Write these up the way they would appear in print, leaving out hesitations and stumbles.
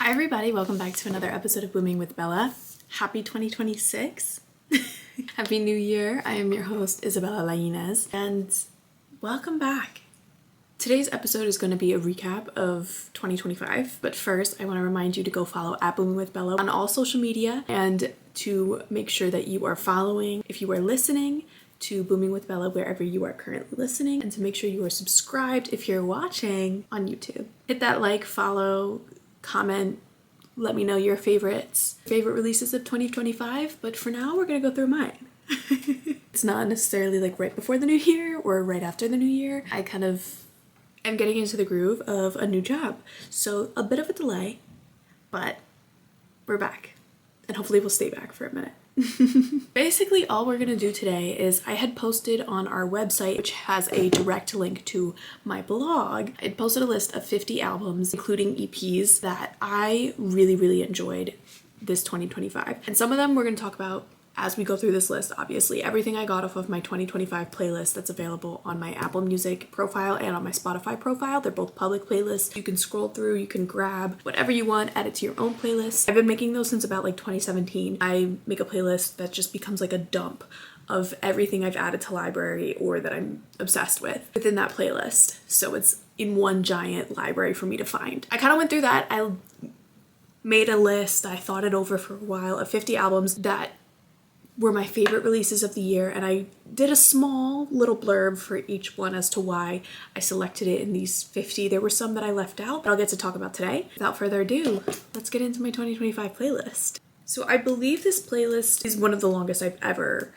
Hi everybody, welcome back to another episode of Booming with Bella. Happy 2026. Happy New Year. I am your host, Isabella Lainez, and welcome back. Today's episode is going to be a recap of 2025, but first I want to remind you to go follow at Boomin with Bella on all social media and to make sure that you are following, if you are listening, to Booming with Bella wherever you are currently listening, and to make sure you are subscribed if you're watching on YouTube. Hit that like, follow, comment, let me know your favorite releases of 2025, but for now we're gonna go through mine. It's not necessarily like right before the new year or right after the new year. I kind of am getting into the groove of a new job, so a bit of a delay, but we're back, and hopefully we'll stay back for a minute. Basically all we're gonna do today is I had posted on our website, which has a direct link to my blog. I'd posted a list of 50 albums, including EPs, that I really enjoyed this 2025. And some of them we're gonna talk about as we go through this list. Obviously, everything I got off of my 2025 playlist that's available on my Apple Music profile and on my Spotify profile. They're both public playlists. You can scroll through, you can grab whatever you want, add it to your own playlist. I've been making those since about like 2017. I make a playlist that just becomes like a dump of everything I've added to library or that I'm obsessed with within that playlist. So it's in one giant library for me to find. I kind of went through that. I made a list, I thought it over for a while, of 50 albums that were my favorite releases of the year, and I did a small little blurb for each one as to why I selected it in these 50. There were some that I left out that I'll get to talk about today. Without further ado, let's get into my 2025 playlist. So I believe this playlist is one of the longest I've ever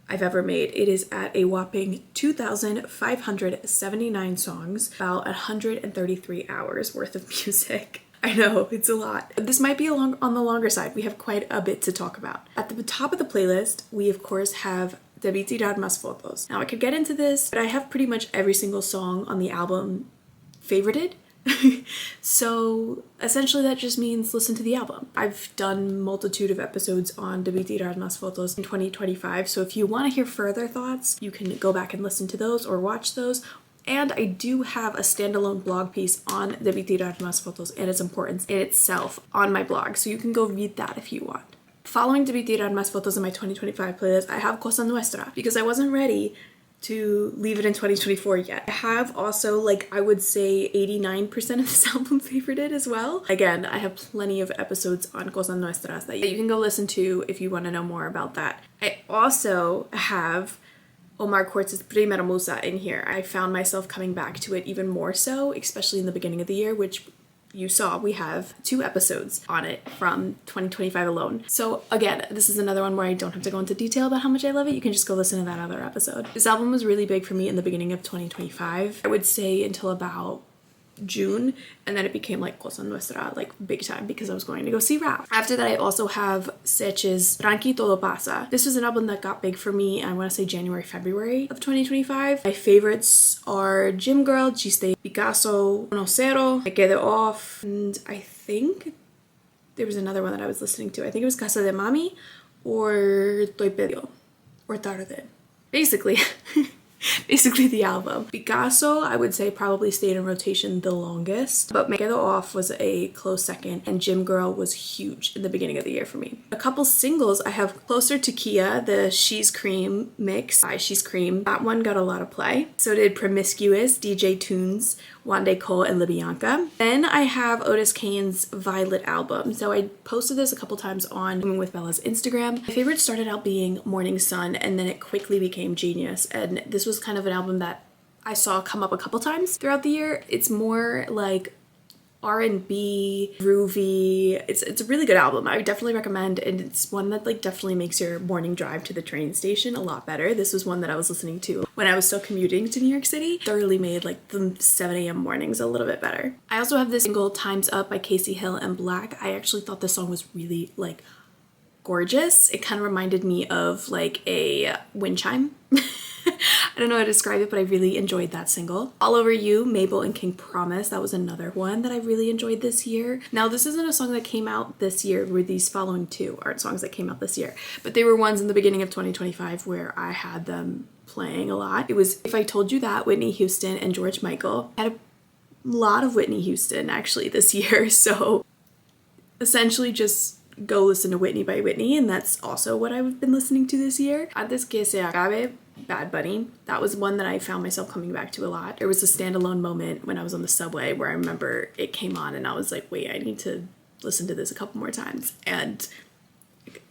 made. It is at a whopping 2,579 songs, about 133 hours worth of music. I know, it's a lot. This might be on the longer side. We have quite a bit to talk about. At the top of the playlist, we of course have Debí tirar más fotos. Now I could get into this, but I have pretty much every single song on the album favorited. So essentially that just means listen to the album. I've done multitude of episodes on Debí tirar más fotos in 2025, so if you want to hear further thoughts, you can go back and listen to those or watch those. And I do have a standalone blog piece on Debí tirar más fotos and its importance in itself on my blog, so you can go read that if you want. Following Debí tirar más fotos in my 2025 playlist, I have Cosa Nuestra, because I wasn't ready to leave it in 2024 yet. I have also, like, I would say 89% of this album favorited as well. Again, I have plenty of episodes on Cosa Nuestras that you can go listen to if you want to know more about that. I also have Omar Courtz's Primera Musa in here. I found myself coming back to it even more so, especially in the beginning of the year, which you saw we have 2 episodes on it from 2025 alone. So again, this is another one where I don't have to go into detail about how much I love it. You can just go listen to that other episode. This album was really big for me in the beginning of 2025. I would say until about June, and then it became like Cosa Nuestra, like big time, because I was going to go see Rap. After that, I also have Sech's Tranqui Todo Pasa. This was an album that got big for me, I want to say January, February of 2025. My favorites are Gym Girl, Chiste Picasso, Uno Cero, Me Quedé Off, and I think there was another one that I was listening to. I think it was Casa de Mami or Toy Pedio or Tarde. Basically the album. Picasso, I would say, probably stayed in rotation the longest, but Me Quedo Off was a close second, and Gym Girl was huge in the beginning of the year for me. A couple singles, I have Closer to Kia, the She's Cream mix by She's Cream. That one got a lot of play. So did Promiscuous, DJ Tunes, Wande Cole, and LaBianca. Then I have Otis Kane's Violet album. So I posted this a couple times on Boomin with Bella's Instagram. My favorite started out being Morning Sun, and then it quickly became Genius, and this was kind of an album that I saw come up a couple times throughout the year. It's more like R&B, groovy. It's a really good album. I would definitely recommend, and it's one that like definitely makes your morning drive to the train station a lot better. This was one that I was listening to when I was still commuting to New York City. Thoroughly made like the 7 a.m. mornings a little bit better. I also have this single Time's Up by Casey Hill and Black. I actually thought this song was really like gorgeous. It kind of reminded me of like a wind chime. I don't know how to describe it, but I really enjoyed that single. All Over You, Mabel and King Promise. That was another one that I really enjoyed this year. Now, this isn't a song that came out this year, where these following 2 aren't songs that came out this year, but they were ones in the beginning of 2025 where I had them playing a lot. It was If I Told You That, Whitney Houston and George Michael. I had a lot of Whitney Houston actually this year, so essentially just go listen to Whitney by Whitney, and that's also what I've been listening to this year. Antes que se acabe, Bad Bunny. That was one that I found myself coming back to a lot. There was a standalone moment when I was on the subway where I remember it came on and I was like, wait, I need to listen to this a couple more times. And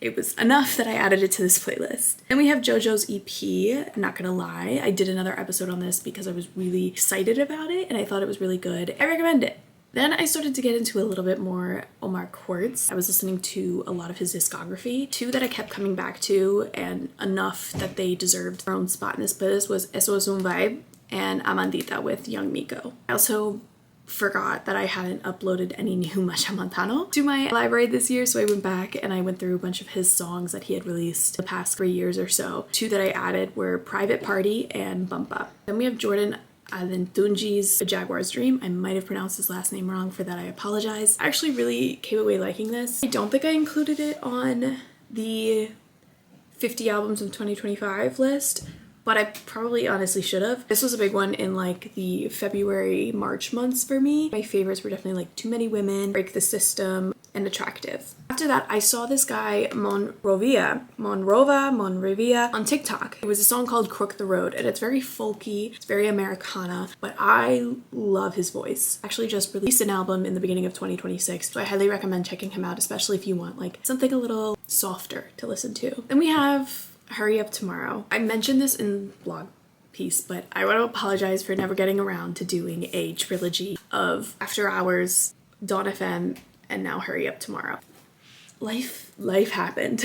it was enough that I added it to this playlist. Then we have JoJo's EP, I'm not gonna lie. I did another episode on this because I was really excited about it and I thought it was really good. I recommend it. Then I started to get into a little bit more Omar Quartz. I was listening to a lot of his discography. Two that I kept coming back to, and enough that they deserved their own spot in this playlist, was Eso Es Un Vibe and Amandita with Young Miko. I also forgot that I hadn't uploaded any new Masha Montano to my library this year, so I went back and I went through a bunch of his songs that he had released the past 3 years or so. Two that I added were Private Party and Bumpa. Then we have Jordan Alentunji's A Jaguar's Dream. I might have pronounced his last name wrong, for that I apologize. I actually really came away liking this. I don't think I included it on the 50 albums of 2025 list, but I probably honestly should have. This was a big one in like the February, March months for me. My favorites were definitely like Too Many Women, Break the System, and Attractive. After that, I saw this guy, Monrovia on TikTok. It was a song called Crook the Road, and it's very folky, it's very Americana, but I love his voice. Actually just released an album in the beginning of 2026, so I highly recommend checking him out, especially if you want like something a little softer to listen to. Then we have Hurry Up Tomorrow. I mentioned this in the blog piece, but I want to apologize for never getting around to doing a trilogy of After Hours, Dawn FM, and now Hurry Up Tomorrow. Life happened.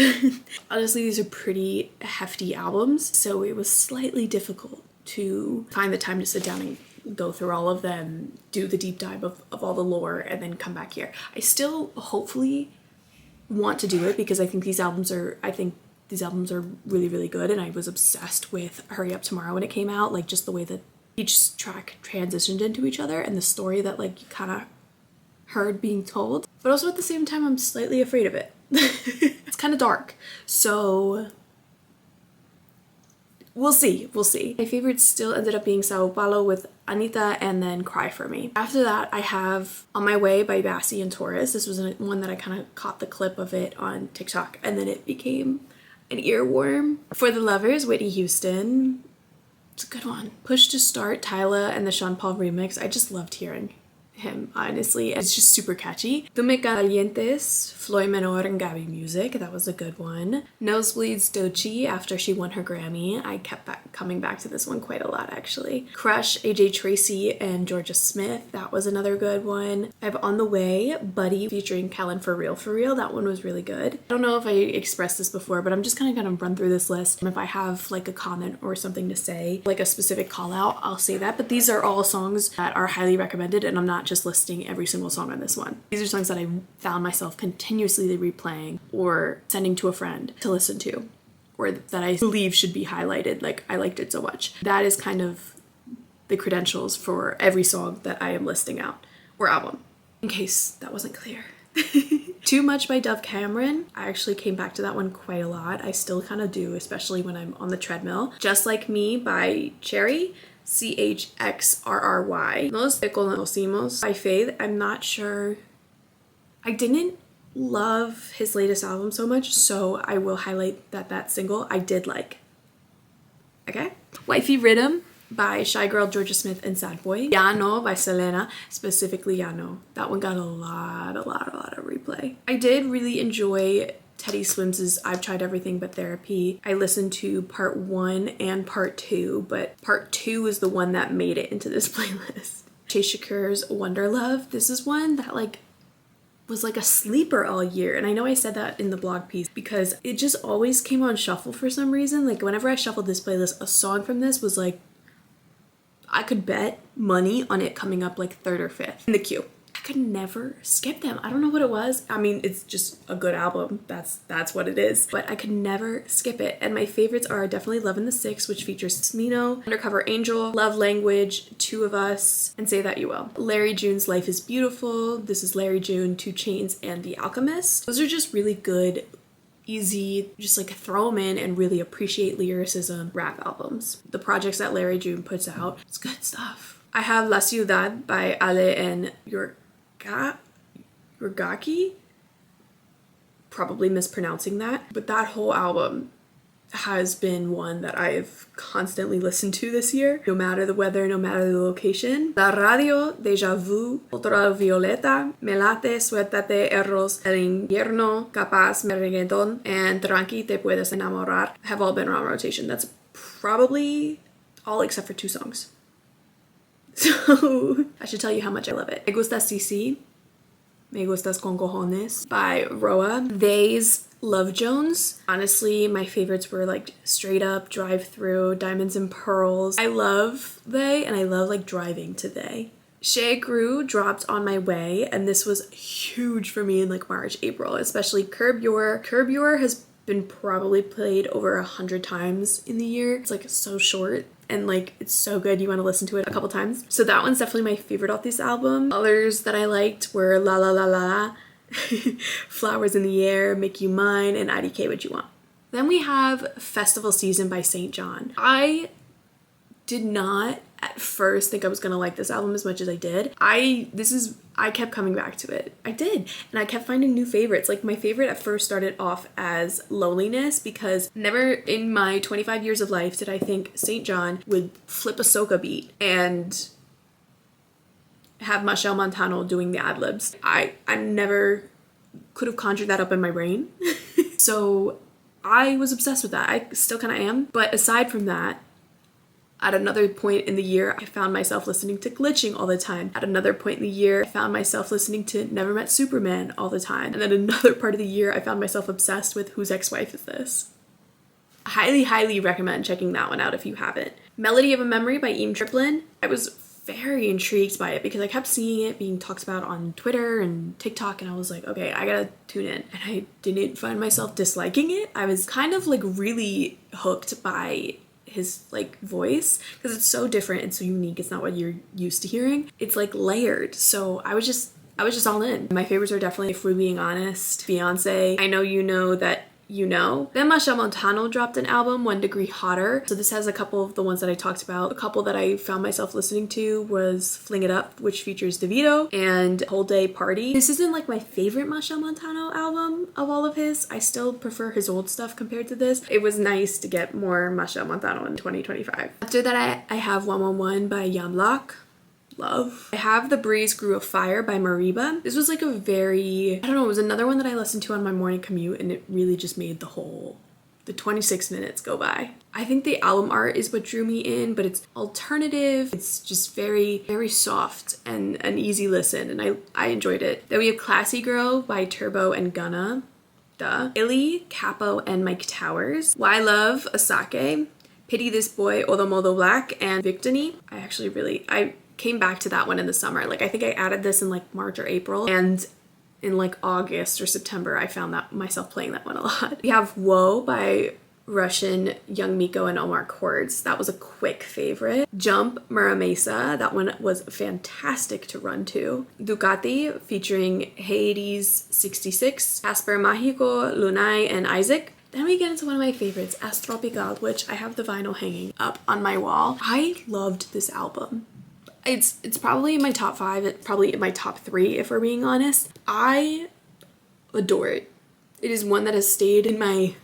Honestly, these are pretty hefty albums, so it was slightly difficult to find the time to sit down and go through all of them, do the deep dive of all the lore, and then come back here. I still hopefully want to do it because I think these albums are really, really good, and I was obsessed with Hurry Up Tomorrow when it came out, like just the way that each track transitioned into each other and the story that like you kind of heard being told. But also at the same time, I'm slightly afraid of it. It's kind of dark, so we'll see. My favorites still ended up being Sao Paulo with Anita and then Cry For Me. After that, I have On My Way by Bassie and Taurus. This was one that I kind of caught the clip of it on TikTok, and then it became an earworm. For the Lovers, Whitney Houston. It's a good one. Push to Start, Tyla and the Sean Paul remix. I just loved hearing him, honestly. It's just super catchy. Tu Me Calientes, Floyd Menor and Gabby Music. That was a good one. Nosebleeds Doechii, after she won her Grammy. I kept coming back to this one quite a lot, actually. Crush, AJ Tracey and Georgia Smith. That was another good one. I have On the Way, Buddy featuring Callan For Real. That one was really good. I don't know if I expressed this before, but I'm just kind of gonna run through this list. If I have like a comment or something to say, like a specific call out, I'll say that. But these are all songs that are highly recommended, and I'm not just listing every single song on this one. These are songs that I found myself continuously replaying or sending to a friend to listen to, or that I believe should be highlighted, like I liked it so much. That is kind of the credentials for every song that I am listing out, or album, in case that wasn't clear. Too Much by Dove Cameron. I actually came back to that one quite a lot. I still kind of do, especially when I'm on the treadmill. Just Like Me by Cherry, CHXRRY. Nos Conocimos by Faith. I'm not sure. I didn't love his latest album so much, so I will highlight that single I did like. Okay? Wifey Rhythm by Shy Girl, Georgia Smith, and Sad Boy. Ya No by Selena, specifically Ya No. That one got a lot of replay. I did really enjoy Teddy Swims' I've Tried Everything But Therapy. I listened to part 1 and part 2, but part 2 is the one that made it into this playlist. Chase Shakur's Wonder Love. This is one that like was like a sleeper all year, and I know I said that in the blog piece because it just always came on shuffle for some reason. Like whenever I shuffled this playlist, a song from this was like, I could bet money on it coming up like 3rd or 5th in the queue. I could never skip them. I don't know what it was. I mean, it's just a good album. That's what it is. But I could never skip it. And my favorites are definitely Love in the Six, which features Smino, Undercover Angel, Love Language, Two of Us, and Say That You Will. Larry June's Life is Beautiful. This is Larry June, 2 Chainz, and The Alchemist. Those are just really good, easy, just like throw them in and really appreciate lyricism rap albums. The projects that Larry June puts out, it's good stuff. I have La Ciudad by Ale and Yorgaki. probably mispronouncing that, but that whole album has been one that I've constantly listened to this year, no matter the weather, no matter the location. La radio, Deja Vu, Ultravioleta, Me Late, Suéltate, Erros, El Invierno, Capaz, Reggaeton, and Tranqui Te Puedes Enamorar have all been on rotation. That's probably all except for 2 songs. So I should tell you how much I love it. Me Gusta Sisi, Me Gustas Con Cojones by Roa. They's Love Jones. Honestly, my favorites were like Straight Up, Drive Through, Diamonds and Pearls. I love They, and I love like driving to They. Shea Grew dropped On My Way, and this was huge for me in like March, April, especially Curb Your. Curb Your has been probably played over 100 times in the year. It's like so short and like it's so good, you want to listen to it a couple times. So that one's definitely my favorite off this album. Others that I liked were La La La La, Flowers in the Air, Make You Mine, and IDK What You Want. Then we have Festival Season by St. John. I did not at first think I was gonna like this album as much as I did. I kept coming back to it. I did, and I kept finding new favorites. Like my favorite at first started off as Loneliness, because never in my 25 years of life did I think St. John would flip a soca beat and have Machel Montano doing the ad-libs. I never could have conjured that up in my brain. So I was obsessed with that. I still kind of am. But aside from that, at another point in the year, I found myself listening to Glitching all the time. At another point in the year, I found myself listening to Never Met Superman all the time. And then another part of the year, I found myself obsessed with Whose Ex-Wife Is This? Highly, highly recommend checking that one out if you haven't. Melody of a Memory by Eam Triplin. I was very intrigued by it because I kept seeing it being talked about on Twitter and TikTok, and I was like, okay, I gotta tune in. And I didn't find myself disliking it. I was kind of like really hooked by his like voice because it's so different and so unique. It's not what you're used to hearing. It's like layered. So I was just all in. My favorites are definitely, if we're being honest, Beyonce, I Know You Know That You Know. Then Machel Montano dropped an album, 1 Degree Hotter. So this has a couple of the ones that I talked about. A couple that I found myself listening to was Fling It Up, which features DeVito, and Whole Day Party. This isn't like my favorite Machel Montano album of all of his. I still prefer his old stuff compared to this. It was nice to get more Machel Montano in 2025. After that, I have 111 by Yamlak. Love. I have The Breeze Grew a Fire by Mariba. This was like a very, I don't know, it was another one that I listened to on my morning commute, and it really just made the 26 minutes go by. I think the album art is what drew me in, but it's alternative. It's just very, very soft and an easy listen, and I enjoyed it. Then we have Classy Girl by Turbo and Gunna. Duh. Illy, Capo, and Mike Towers. Why Love, Asake. Pity This Boy, Odomodo Black, and Victini. I came back to that one in the summer. Like I think I added this in like March or April, and in like August or September I found that myself playing that one a lot. We have Whoa by Russian, Young Miko, and Omar Cords. That was a quick favorite. Jump, Mura Mesa. That one was fantastic to run to. Ducati featuring Hades 66, Casper Mágico, Lunay, and Isaac. Then we get into one of my favorites, As Tropical, which I have the vinyl hanging up on my wall. I loved this album. It's probably in my top 5, it's probably in my top 3 if we're being honest. I adore it. It is one that has stayed in my,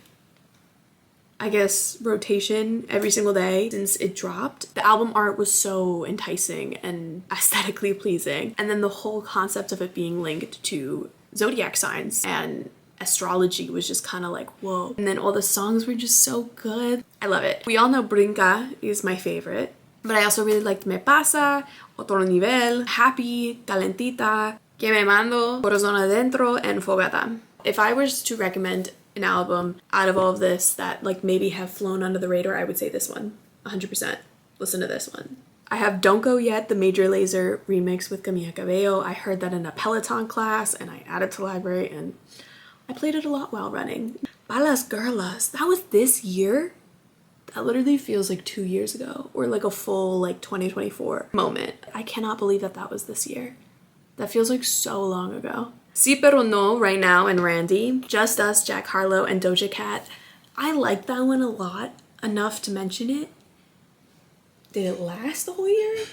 I guess, rotation every single day since it dropped. The album art was so enticing and aesthetically pleasing. And then the whole concept of it being linked to zodiac signs and astrology was just kind of like, whoa. And then all the songs were just so good. I love it. We all know Brinca is my favorite. But I also really liked Me Pasa, Otro Nivel, Happy, Calentita, Que Me Mando, Corazón Adentro, and Fogata. If I was to recommend an album out of all of this that like maybe have flown under the radar, I would say this one, 100%. Listen to this one. I have Don't Go Yet, the Major Lazer remix with Camila Cabello. I heard that in a Peloton class and I added to the library and I played it a lot while running. Balas Girlas, that was this year? That literally feels like 2 years ago, or like a full like 2024 moment. I cannot believe that that was this year. That feels like so long ago. Si Pero No, Right Now, and Randy. Just Us, Jack Harlow, and Doja Cat. I like that one a lot, enough to mention it. Did it last the whole year?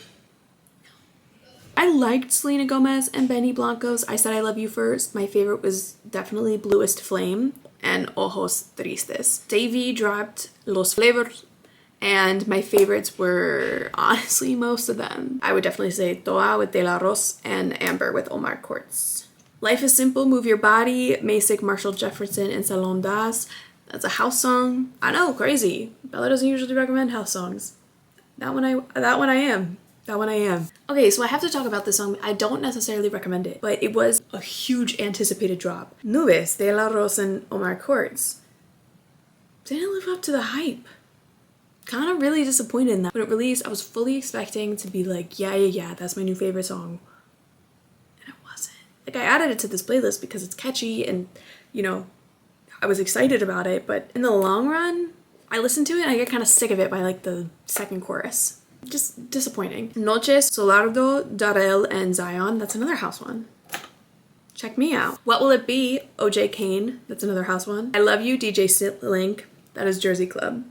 I liked Selena Gomez and Benny Blanco's I Said I Love You First. My favorite was definitely Bluest Flame and Ojos Tristes. Davey dropped Los Flavors, and my favorites were honestly most of them. I would definitely say Toa with De La Rose and Amber with Omar Courtz. Life is Simple, Move Your Body, Masik, Marshall Jefferson, and Salon Das. That's a house song. I know, crazy. Bella doesn't usually recommend house songs. That one I am. Okay, so I have to talk about this song. I don't necessarily recommend it, but it was a huge anticipated drop. Nubes, De La Rose and Omar Courtz. Didn't live up to the hype. Kind of really disappointed in that. When it released, I was fully expecting to be like, yeah, that's my new favorite song. And it wasn't. Like, I added it to this playlist because it's catchy and, you know, I was excited about it, but in the long run, I listen to it and I get kind of sick of it by like the second chorus. Just disappointing. Noches, Solardo, Darrell, and Zion. That's another house one. Check me out. What Will It Be? OJ Kane. That's another house one. I Love You, DJ Link. That is Jersey Club.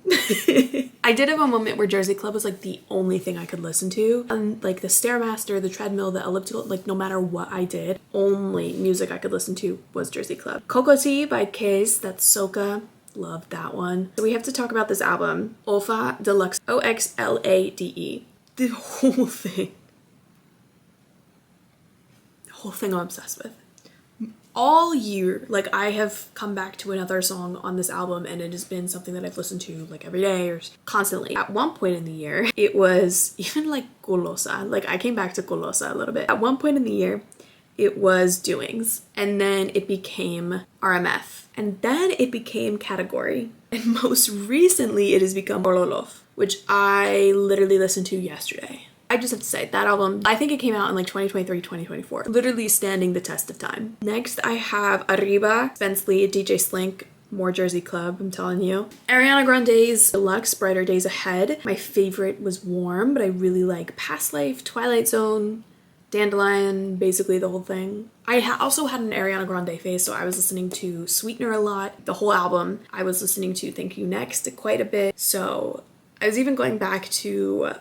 I did have a moment where Jersey Club was like the only thing I could listen to. And like the Stairmaster, the treadmill, the elliptical, like no matter what I did, only music I could listen to was Jersey Club. Kokoti by Kaze, that's Soka. Loved that one. So we have to talk about this album, Olfa Deluxe, Oxlade. The whole thing I'm obsessed with. All year, like I have come back to another song on this album and it has been something that I've listened to like every day or constantly. At one point in the year, it was even like Golosa. Like I came back to Golosa a little bit. At one point in the year, it was Doings, and then it became RMF, and then it became Category, and most recently it has become Bololof, which I literally listened to yesterday. I just have to say, that album, I think it came out in like 2023, 2024. Literally standing the test of time. Next, I have Arriba, Spence Lee, DJ Slink, more Jersey Club, I'm telling you. Ariana Grande's Deluxe, Brighter Days Ahead. My favorite was Warm, but I really like Past Life, Twilight Zone, Dandelion, basically the whole thing. I also had an Ariana Grande phase, so I was listening to Sweetener a lot. The whole album, I was listening to Thank You Next quite a bit. So I was even going back to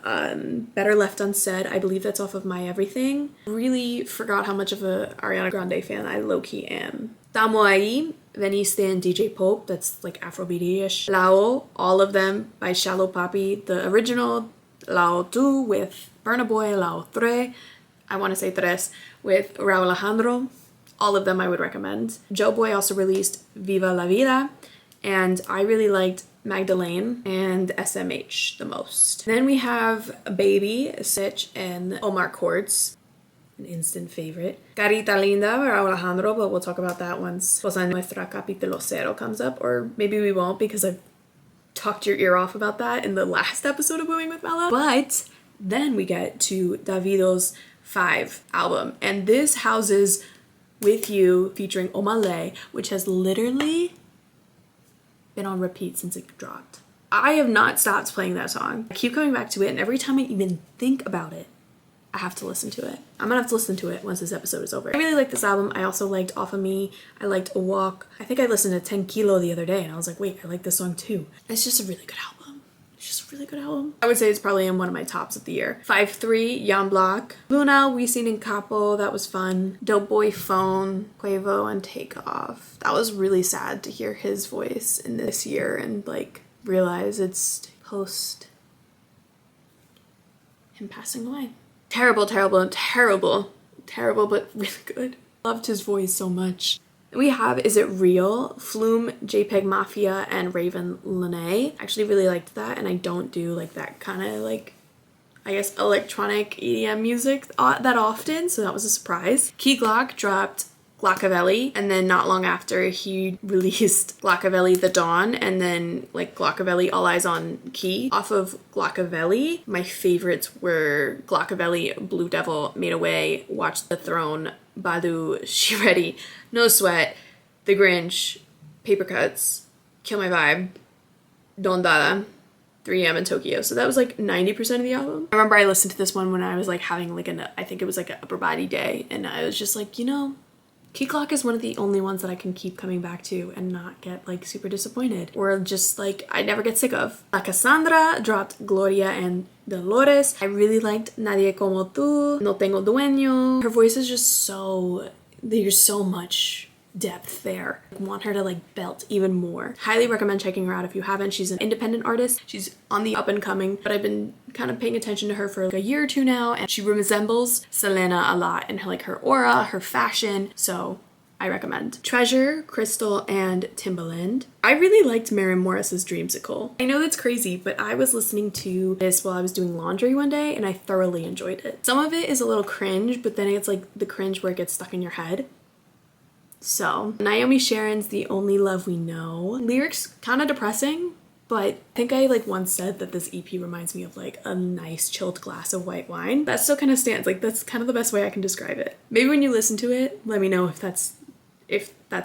Better Left Unsaid. I believe that's off of My Everything. Really forgot how much of a Ariana Grande fan I low-key am. Tamo Ahí, Veniste and DJ Pope, that's like Afrobeat-ish. Lao, all of them by Shallow Papi. The original, Lao 2 with Burna Boy, Lao 3, I want to say Tres, with Raul Alejandro. All of them I would recommend. Joe Boy also released Viva La Vida, and I really liked Magdalene and SMH the most. Then we have Baby, Sitch, and Omar Courtz, an instant favorite. Carita Linda by Raul Alejandro, but we'll talk about that once Cosa Nuestra Capítulo Cero comes up, or maybe we won't because I've talked your ear off about that in the last episode of Boomin with Bella. But then we get to Davido's 5 album, and this houses With You featuring Omale, which has literally been on repeat since it dropped. I have not stopped playing that song. I keep coming back to it, and every time I even think about it, I have to listen to it. I'm gonna have to listen to it once this episode is over. I really like this album. I also liked Off of Me. I liked A Walk. I think I listened to 10 Kilo the other day, and I was like, wait, I like this song too. It's just a really good album. I would say it's probably in one of my tops of the year. 5-3, Jan Block. Luna, Wisin and Capo, that was fun. Dope Boy Phone, Quavo, and Takeoff. That was really sad to hear his voice in this year and like realize it's post him passing away. Terrible, but really good. Loved his voice so much. We have Is It Real, Flume, JPEG Mafia, and Raven Lene. I actually really liked that, and I don't do like that kind of like, I guess, electronic EDM music that often, so that was a surprise. Key Glock dropped Glockavelli, and then not long after he released Glockavelli The Dawn, and then like Glockavelli All Eyes on Key. Off of Glockavelli, my favorites were Glockavelli, Blue Devil, Made Away, Watch the Throne, Badu, She Ready, No Sweat, The Grinch, Paper Cuts, Kill My Vibe, Don Dada, 3am in Tokyo. So that was like 90% of the album. I remember I listened to this one when I was like having like I think it was like an upper body day, and I was just like, you know, Key Clock is one of the only ones that I can keep coming back to and not get like super disappointed or just like I never get sick of. La Cassandra dropped Gloria and Dolores. I really liked Nadie Como Tú, No Tengo Dueño. Her voice is just so, there's so much depth there. I want her to like belt even more. Highly recommend checking her out if you haven't. She's an independent artist. She's on the up and coming, but I've been kind of paying attention to her for like a year or two now, and she resembles Selena a lot in her, like her aura, her fashion, so I recommend. Treasure, Crystal, and Timbaland. I really liked Maren Morris's Dreamsicle. I know that's crazy, but I was listening to this while I was doing laundry one day and I thoroughly enjoyed it. Some of it is a little cringe, but then it's like the cringe where it gets stuck in your head. So, Naomi Sharon's The Only Love We Know. Lyrics kind of depressing, but I think I like once said that this EP reminds me of like a nice chilled glass of white wine. That still kind of stands. Like that's kind of the best way I can describe it. Maybe when you listen to it, let me know if that's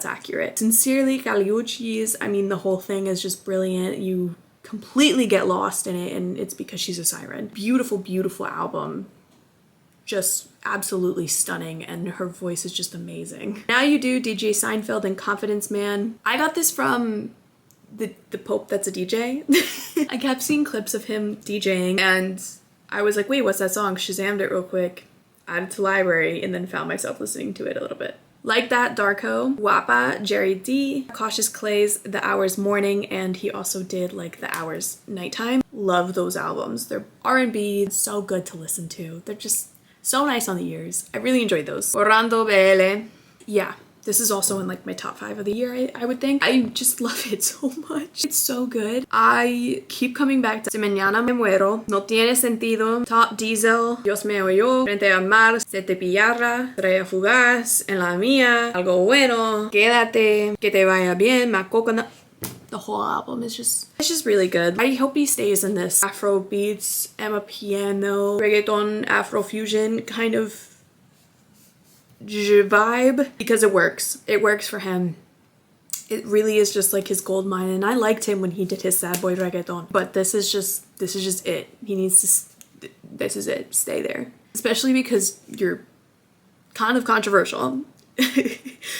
accurate. Sincerely, Caliucci's, I mean, the whole thing is just brilliant. You completely get lost in it, and it's because she's a siren. Beautiful, beautiful album. Just absolutely stunning, and her voice is just amazing. Now You Do, DJ Seinfeld, and Confidence Man. I got this from the Pope that's a DJ. I kept seeing clips of him DJing, and I was like, wait, what's that song? Shazammed it real quick, added to library, and then found myself listening to it a little bit. Like That, Darko, Guapa, Jerry D, Cautious Clay's The Hours Morning, and he also did like The Hours Nighttime. Love those albums. They're R&B, so good to listen to. They're just so nice on the ears. I really enjoyed those. Orlando Bele. Yeah, this is also in like my top 5 of the year, I would think. I just love it so much. It's so good. I keep coming back to Si Mañana Me Muero, No Tiene Sentido, Top Diesel, Dios Me Oyó, Frente al Mar, Se Te Pillara, Estrella Fugaz, En la Mía, Algo Bueno, Quédate, Que Te Vaya Bien, Macoconut. The whole album is it's just really good. I hope he stays in this Afro beats, Amapiano, reggaeton, Afrofusion kind of vibe because it works. It works for him. It really is just like his gold mine, and I liked him when he did his sad boy reggaeton. But this is just it. He needs to. This is it. Stay there, especially because you're kind of controversial.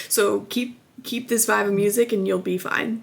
So keep this vibe of music, and you'll be fine.